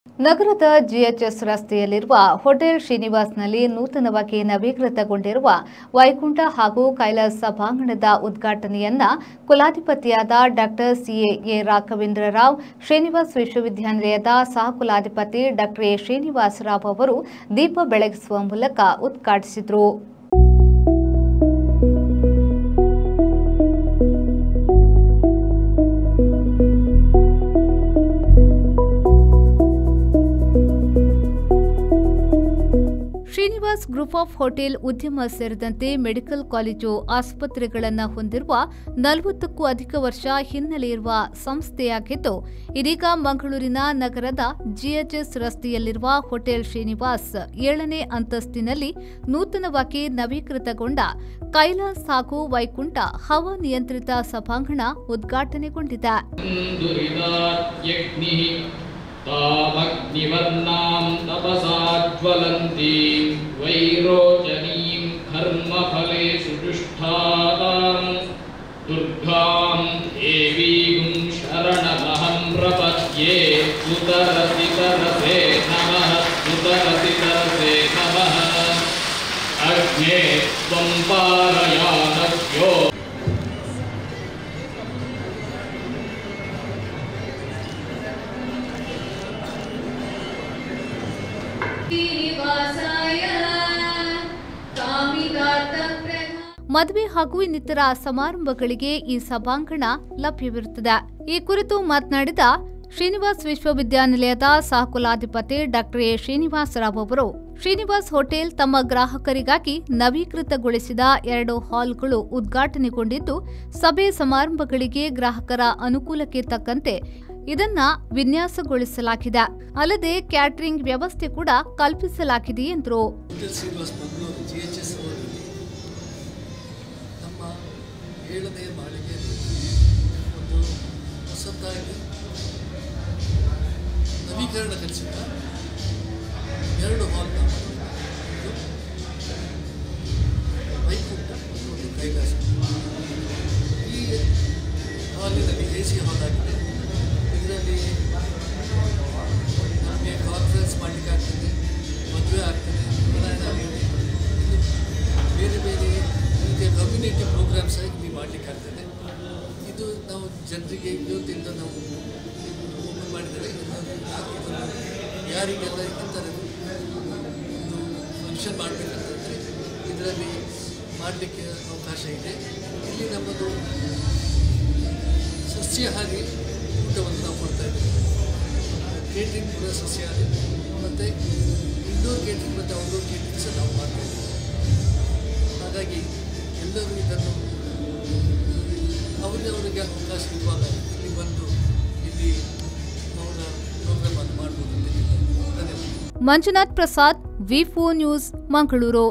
ನಗರದ ಜಿಎಚ್ಎಸ್ ರಸ್ತೆಯಲ್ಲಿರುವ ಹೋಟೆಲ್ ಶ್ರೀನಿವಾಸ್ನಲ್ಲಿ ನೂತನವಾಗಿ ನವೀಕೃತಗೊಂಡಿರುವ ವೈಕುಂಠ ಹಾಗೂ ಕೈಲಾಸ್ ಸಭಾಂಗಣದ ಉದ್ಘಾಟನೆಯನ್ನ ಕುಲಾಧಿಪತಿಯಾದ ಡಾಕ್ಟರ್ ಸಿಎ ರಾಘವೇಂದ್ರ ರಾವ್, ಶ್ರೀನಿವಾಸ್ ವಿಶ್ವವಿದ್ಯಾನಿಲಯದ ಸಹ ಕುಲಾಧಿಪತಿ ಡಾಕ್ಟರ್ ಎ ಶ್ರೀನಿವಾಸ ರಾವ್ ಅವರು ದೀಪ ಬೆಳಗಿಸುವ ಮೂಲಕ ಉದ್ಘಾಟಿಸಿದರು. ಶ್ರೀನಿವಾಸ್ ಗ್ರೂಪ್ ಆಫ್ ಹೋಟೆಲ್ ಉದ್ಯಮ ಸೇರಿದಂತೆ ಮೆಡಿಕಲ್ ಕಾಲೇಜು, ಆಸ್ಪತ್ರೆಗಳನ್ನು ಹೊಂದಿರುವ 40ಕ್ಕೂ ಅಧಿಕ ವರ್ಷ ಹಿನ್ನೆಲೆಯಿರುವ ಸಂಸ್ಥೆಯಾಗಿದ್ದು, ಇದೀಗ ಮಂಗಳೂರಿನ ನಗರದ ಜಿಎಚ್ಎಸ್ ರಸ್ತೆಯಲ್ಲಿರುವ ಹೋಟೆಲ್ ಶ್ರೀನಿವಾಸ್ 7ನೇ ಅಂತಸ್ತಿನಲ್ಲಿ ನೂತನವಾಗಿ ನವೀಕೃತಗೊಂಡ ಕೈಲಾಸ್ ಹಾಗೂ ವೈಕುಂಠ ಹವಾನಿಯಂತ್ರಿತ ಸಭಾಂಗಣ ಉದ್ಘಾಟನೆಗೊಂಡಿದೆ. तामग्निवर्णां तपसा ज्वलन्तीं वैरोचनीं कर्मफलेषु दुष्टां दुर्गां देवीं शरणमहं प्रपद्ये. सुतरसितरसे नमः, सुतरसितरसे नमः. अग्ने त्वं पारयानव्यो. ಮದುವೆ ಹಾಗೂ ಇನ್ನಿತರ ಸಮಾರಂಭಗಳಿಗೆ ಈ ಸಭಾಂಗಣ ಲಭ್ಯವಿರುತ್ತದೆ. ಈ ಕುರಿತು ಮಾತನಾಡಿದ ಶ್ರೀನಿವಾಸ್ ವಿಶ್ವವಿದ್ಯಾನಿಲಯದ ಸಹ ಕುಲಾಧಿಪತಿ ಡಾಕ್ಟರ್ ಎ ಶ್ರೀನಿವಾಸ ರಾವ್ ಅವರು, ಶ್ರೀನಿವಾಸ್ ಹೋಟೆಲ್ ತಮ್ಮ ಗ್ರಾಹಕರಿಗಾಗಿ ನವೀಕೃತಗೊಳಿಸಿದ 2 ಹಾಲ್ಗಳು ಉದ್ಘಾಟನೆಗೊಂಡಿದ್ದು, ಸಭೆ ಸಮಾರಂಭಗಳಿಗೆ ಗ್ರಾಹಕರ ಅನುಕೂಲಕ್ಕೆ ತಕ್ಕಂತೆ ಇದನ್ನ ವಿನ್ಯಾಸಗೊಳಿಸಲಾಗಿದೆ. ಅಲ್ಲದೆ ಕ್ಯಾಟರಿಂಗ್ ವ್ಯವಸ್ಥೆ ಕೂಡ ಕಲ್ಪಿಸಲಾಗಿದೆ ಎಂದರು. ನಮ್ಮ 7ನೇ ಮಾಳಿಗೆಯಲ್ಲಿ ಒಂದು ಹೊಸದಾಗಿ ನವೀಕರಣಗೊಳಿಸಿದ 2 ಹಾಲ್, ವೈಕುಂಠ ಮತ್ತು ಕೈಲಾಸ. ಈ ಹಾಲಿನಲ್ಲಿ AC ಹಾಲ್ ಆಗಿದೆ. ಇದರಲ್ಲಿ ನಮಗೆ ಕಾನ್ಫರೆನ್ಸ್ ಮಾಡಲಿಕ್ಕೆ ಆಗ್ತದೆ, ಮದುವೆ ಆಗ್ತದೆ, ಉಪನಯನ ಆಗ್ತದೆ, ಬೇರೆ ಬೇರೆ ರೀತಿಯ ಕಮ್ಯುನಿಟಿ ಪ್ರೋಗ್ರಾಮ್ಸ್ ಇಲ್ಲಿ ಮಾಡಲಿಕ್ಕೆ ಆಗ್ತದೆ. ಇದು ನಾವು ಜನರಿಗೆ ಇವತ್ತಿಂದ ನಾವು ಓಪನ್ ಮಾಡಿದರೆ ಯಾರಿಗೆಲ್ಲ ಈ ಥರದ್ದು ಒಂದು ಫಂಕ್ಷನ್ ಮಾಡಬೇಕಂತಂದರೆ ಇದರಲ್ಲಿ ಮಾಡಲಿಕ್ಕೆ ಅವಕಾಶ ಇದೆ. ಇಲ್ಲಿ ನಮ್ಮದು ಸಸ್ಯಾಹಾರಿ ಊಟವನ್ನು ನಾವು ಕೊಡ್ತಾ ಇದ್ದೀವಿ. ಕೇಟ್ರಿಂಗ್ ಕೂಡ ಸಸ್ಯಾಹಾರಿ, ಮತ್ತು ಇಂಡೋರ್ ಕೇಟ್ರಿಂಗ್ ಮತ್ತು ಔಟ್ಡೋರ್ ಕೇಟ್ರಿಂಗ್ ಸಹ ನಾವು ಮಾಡ್ತಾ ಇದ್ದೀವಿ. ಹಾಗಾಗಿ ಎಲ್ಲರೂ ಇದನ್ನು ಅವರಿಗೆ ಅವಕಾಶ ಇರುವಾಗ ಇಲ್ಲಿ ಬಂದು ಇಲ್ಲಿ ಅವರ ಪ್ರೋಗ್ರಾಮನ್ನು ಮಾಡ್ಬೋದು ಅಂತ. ಮಂಜುನಾಥ್ ಪ್ರಸಾದ್, ವಿ4 ನ್ಯೂಸ್, ಮಂಗಳೂರು.